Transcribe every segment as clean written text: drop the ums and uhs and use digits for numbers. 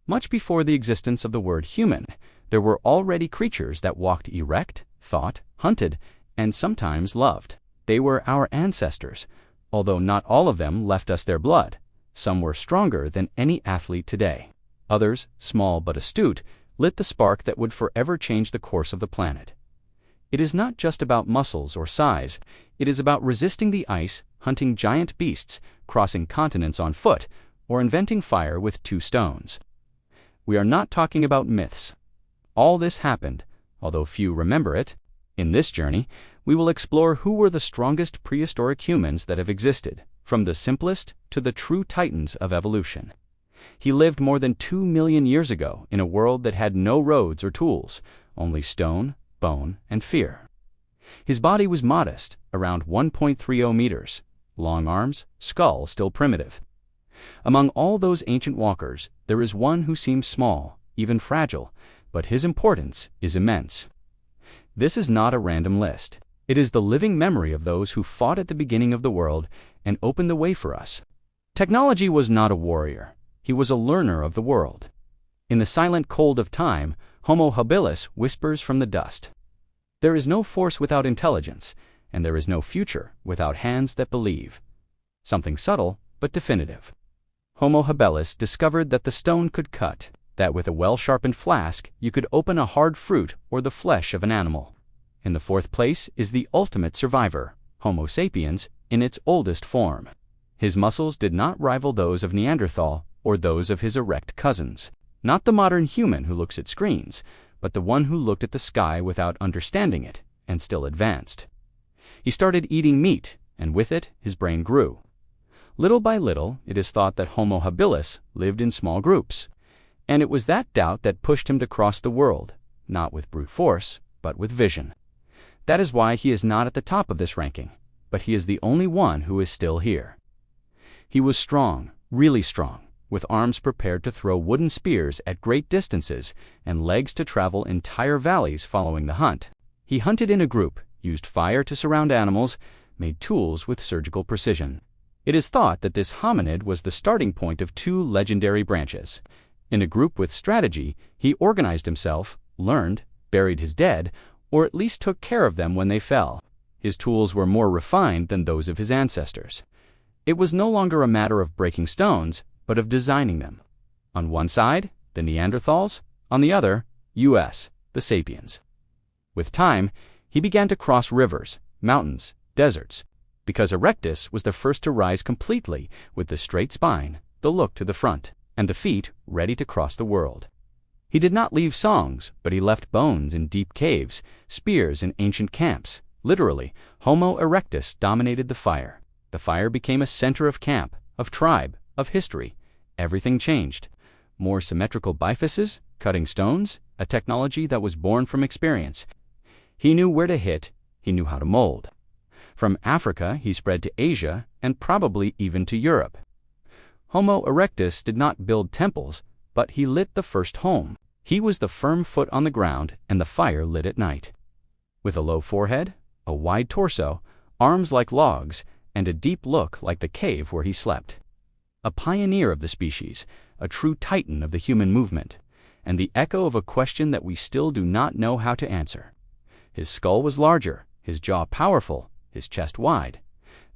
Much before the existence of the word human, there were already creatures that walked erect, thought, hunted, and sometimes loved. They were our ancestors, although not all of them left us their blood. Some were stronger than any athlete today. Others, small but astute, lit the spark that would forever change the course of the planet. It is not just about muscles or size. It is about resisting the ice, hunting giant beasts, crossing continents on foot, or inventing fire with 2 stones. We are not talking about myths. All this happened, although few remember it. In this journey, we will explore who were the strongest prehistoric humans that have existed, from the simplest to the true titans of evolution. He lived more than 2 million years ago in a world that had no roads or tools, only stone, bone, and fear. His body was modest, around 1.30 meters, long arms, skull still primitive. Among all those ancient walkers, there is one who seems small, even fragile, but his importance is immense. This is not a random list. It is the living memory of those who fought at the beginning of the world and opened the way for us. Technology was not a warrior. He was a learner of the world. In the silent cold of time, Homo habilis whispers from the dust. There is no force without intelligence, and there is no future without hands that believe. Something subtle, but definitive. Homo habilis discovered that the stone could cut, that with a well-sharpened flask you could open a hard fruit or the flesh of an animal. In the 4th place is the ultimate survivor, Homo sapiens, in its oldest form. His muscles did not rival those of Neanderthal or those of his erect cousins. Not the modern human who looks at screens, but the one who looked at the sky without understanding it and still advanced. He started eating meat, and with it his brain grew. Little by little, it is thought that Homo habilis lived in small groups, and it was that doubt that pushed him to cross the world, not with brute force, but with vision. That is why he is not at the top of this ranking, but he is the only one who is still here. He was strong, really strong, with arms prepared to throw wooden spears at great distances and legs to travel entire valleys following the hunt. He hunted in a group, used fire to surround animals, made tools with surgical precision. It is thought that this hominid was the starting point of 2 legendary branches. In a group with strategy, he organized himself, learned, buried his dead, or at least took care of them when they fell. His tools were more refined than those of his ancestors. It was no longer a matter of breaking stones, but of designing them. On one side, the Neanderthals, on the other, us, the sapiens. With time, he began to cross rivers, mountains, deserts, because erectus was the first to rise completely with the straight spine, the look to the front, and the feet ready to cross the world. He did not leave songs, but he left bones in deep caves, spears in ancient camps. Literally, Homo erectus dominated the fire. The fire became a center of camp, of tribe, of history. Everything changed. More symmetrical bifaces, cutting stones, a technology that was born from experience. He knew where to hit, he knew how to mold. From Africa, he spread to Asia, and probably even to Europe. Homo erectus did not build temples, but he lit the first home. He was the firm foot on the ground, and the fire lit at night. With a low forehead, a wide torso, arms like logs, and a deep look like the cave where he slept. A pioneer of the species, a true titan of the human movement, and the echo of a question that we still do not know how to answer. His skull was larger, his jaw powerful, his chest wide.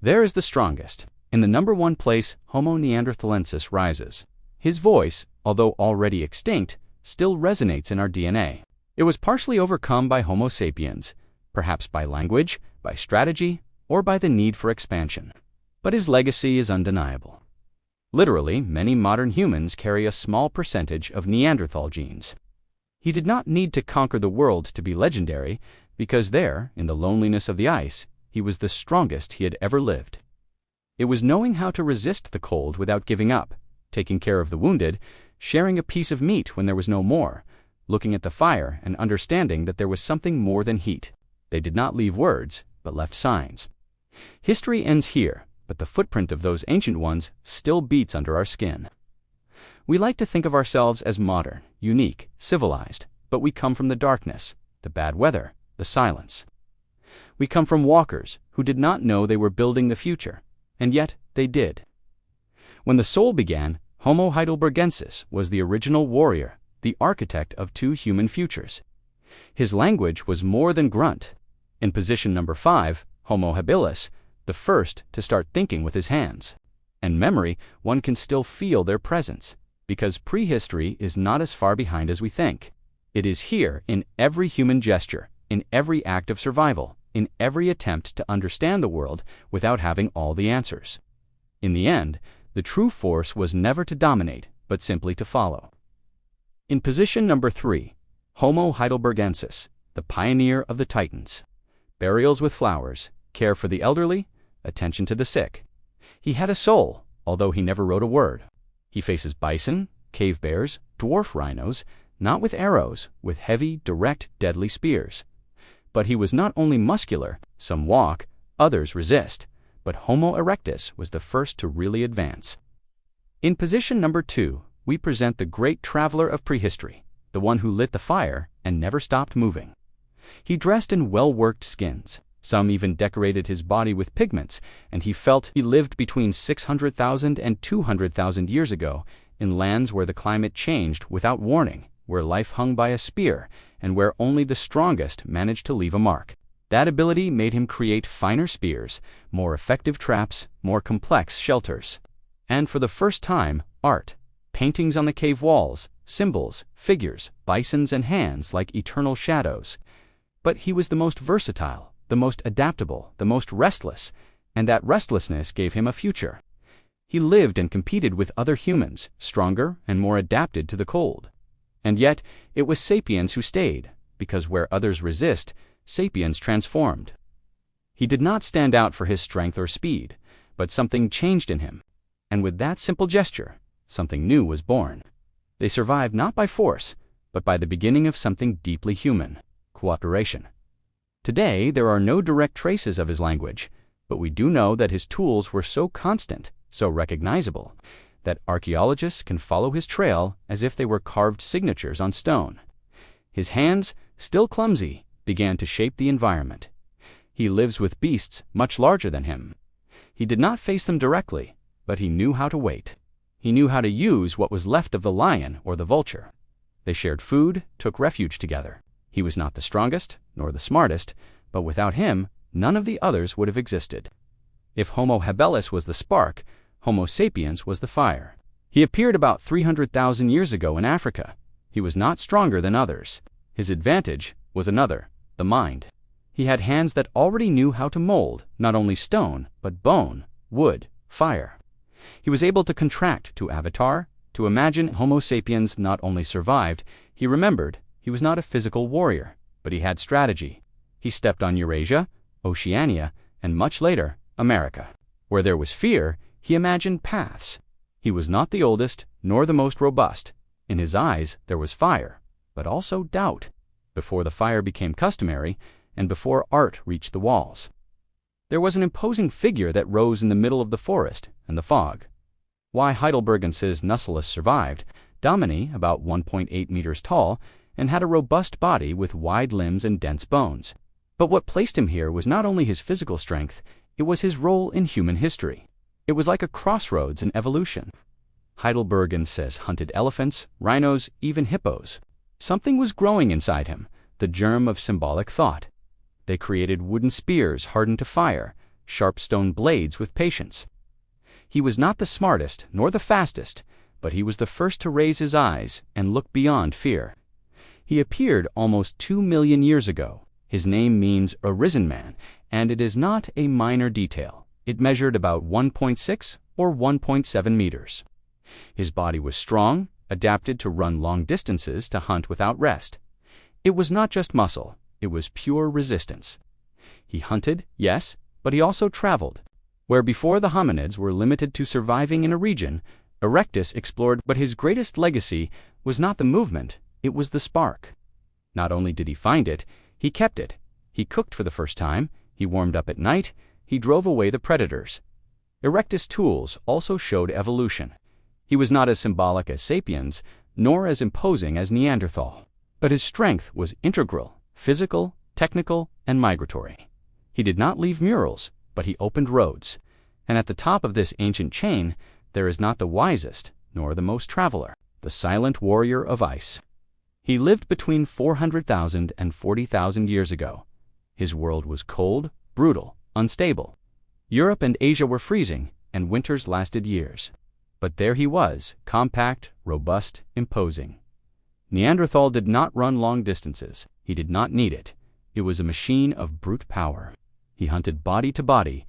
There is the strongest. In the number 1 place, Homo neanderthalensis rises. His voice, although already extinct, still resonates in our DNA. It was partially overcome by Homo sapiens, perhaps by language, by strategy, or by the need for expansion. But his legacy is undeniable. Literally, many modern humans carry a small percentage of Neanderthal genes. He did not need to conquer the world to be legendary, because there, in the loneliness of the ice, he was the strongest he had ever lived. It was knowing how to resist the cold without giving up, taking care of the wounded, sharing a piece of meat when there was no more, looking at the fire and understanding that there was something more than heat. They did not leave words, but left signs. History ends here, but the footprint of those ancient ones still beats under our skin. We like to think of ourselves as modern, unique, civilized, but we come from the darkness, the bad weather, the silence. We come from walkers who did not know they were building the future, and yet they did. When the soul began, Homo heidelbergensis was the original warrior, the architect of two human futures. His language was more than grunt. In position number 5, Homo habilis, the first to start thinking with his hands. And memory, one can still feel their presence, because prehistory is not as far behind as we think. It is here in every human gesture, in every act of survival, in every attempt to understand the world without having all the answers. In the end, the true force was never to dominate, but simply to follow. In position number 3, Homo heidelbergensis, the pioneer of the Titans. Burials with flowers, care for the elderly, attention to the sick. He had a soul, although he never wrote a word. He faces bison, cave bears, dwarf rhinos, not with arrows, with heavy, direct, deadly spears. But he was not only muscular, some walk, others resist, but Homo erectus was the first to really advance. In position number 2, we present the great traveler of prehistory, the one who lit the fire and never stopped moving. He dressed in well-worked skins. Some even decorated his body with pigments, and he felt he lived between 600,000 and 200,000 years ago in lands where the climate changed without warning, where life hung by a spear, and where only the strongest managed to leave a mark. That ability made him create finer spears, more effective traps, more complex shelters. And for the first time, art. Paintings on the cave walls, symbols, figures, bisons and hands like eternal shadows. But he was the most versatile, the most adaptable, the most restless, and that restlessness gave him a future. He lived and competed with other humans, stronger and more adapted to the cold. And yet, it was sapiens who stayed, because where others resist, sapiens transformed. He did not stand out for his strength or speed, but something changed in him. And with that simple gesture, something new was born. They survived not by force, but by the beginning of something deeply human: cooperation. Today, there are no direct traces of his language, but we do know that his tools were so constant, so recognizable, that archaeologists can follow his trail as if they were carved signatures on stone. His hands, still clumsy, began to shape the environment. He lives with beasts much larger than him. He did not face them directly, but he knew how to wait. He knew how to use what was left of the lion or the vulture. They shared food, took refuge together. He was not the strongest, nor the smartest, but without him, none of the others would have existed. If Homo habilis was the spark, Homo sapiens was the fire. He appeared about 300,000 years ago in Africa. He was not stronger than others. His advantage was another, the mind. He had hands that already knew how to mold not only stone, but bone, wood, fire. He was able to contract to avatar, to imagine. Homo sapiens not only survived, he remembered. He was not a physical warrior, but he had strategy. He stepped on Eurasia, Oceania, and much later, America. Where there was fear, he imagined paths. He was not the oldest, nor the most robust. In his eyes there was fire, but also doubt, before the fire became customary, and before art reached the walls. There was an imposing figure that rose in the middle of the forest and the fog. Why Heidelbergensis nucellus survived: Domini, about 1.8 meters tall, and had a robust body with wide limbs and dense bones. But what placed him here was not only his physical strength, it was his role in human history. It was like a crossroads in evolution. Heidelbergensis hunted elephants, rhinos, even hippos. Something was growing inside him, the germ of symbolic thought. They created wooden spears hardened to fire, sharp stone blades with patience. He was not the smartest nor the fastest, but he was the first to raise his eyes and look beyond fear. He appeared almost 2 million years ago. His name means arisen man, and it is not a minor detail. It measured about 1.6 or 1.7 meters. His body was strong, adapted to run long distances, to hunt without rest. It was not just muscle, it was pure resistance. He hunted, yes, but he also traveled. Where before the hominids were limited to surviving in a region, Erectus explored. But his greatest legacy was not the movement, it was the spark. Not only did he find it, he kept it. He cooked for the first time, he warmed up at night, he drove away the predators. Erectus' tools also showed evolution. He was not as symbolic as sapiens, nor as imposing as Neanderthal. But his strength was integral, physical, technical, and migratory. He did not leave murals, but he opened roads. And at the top of this ancient chain, there is not the wisest, nor the most traveler, the silent warrior of ice. He lived between 400,000 and 40,000 years ago. His world was cold, brutal, unstable. Europe and Asia were freezing, and winters lasted years. But there he was, compact, robust, imposing. Neanderthal did not run long distances. He did not need it. It was a machine of brute power. He hunted body to body.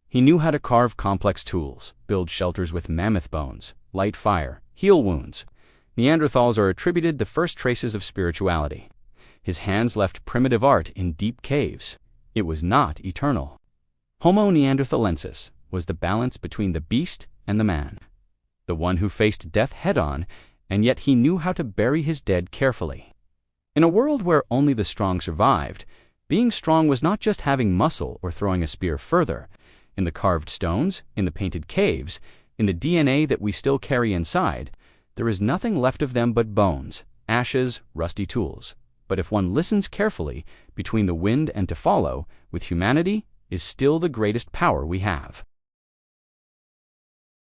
He knew how to carve complex tools, build shelters with mammoth bones, light fire, heal wounds. Neanderthals are attributed the first traces of spirituality. His hands left primitive art in deep caves. It was not eternal. Homo neanderthalensis was the balance between the beast and the man. The one who faced death head-on, and yet he knew how to bury his dead carefully. In a world where only the strong survived, being strong was not just having muscle or throwing a spear further. In the carved stones, in the painted caves, in the DNA that we still carry inside, there is nothing left of them but bones, ashes, rusty tools. But if one listens carefully, between the wind and to follow, with humanity, is still the greatest power we have.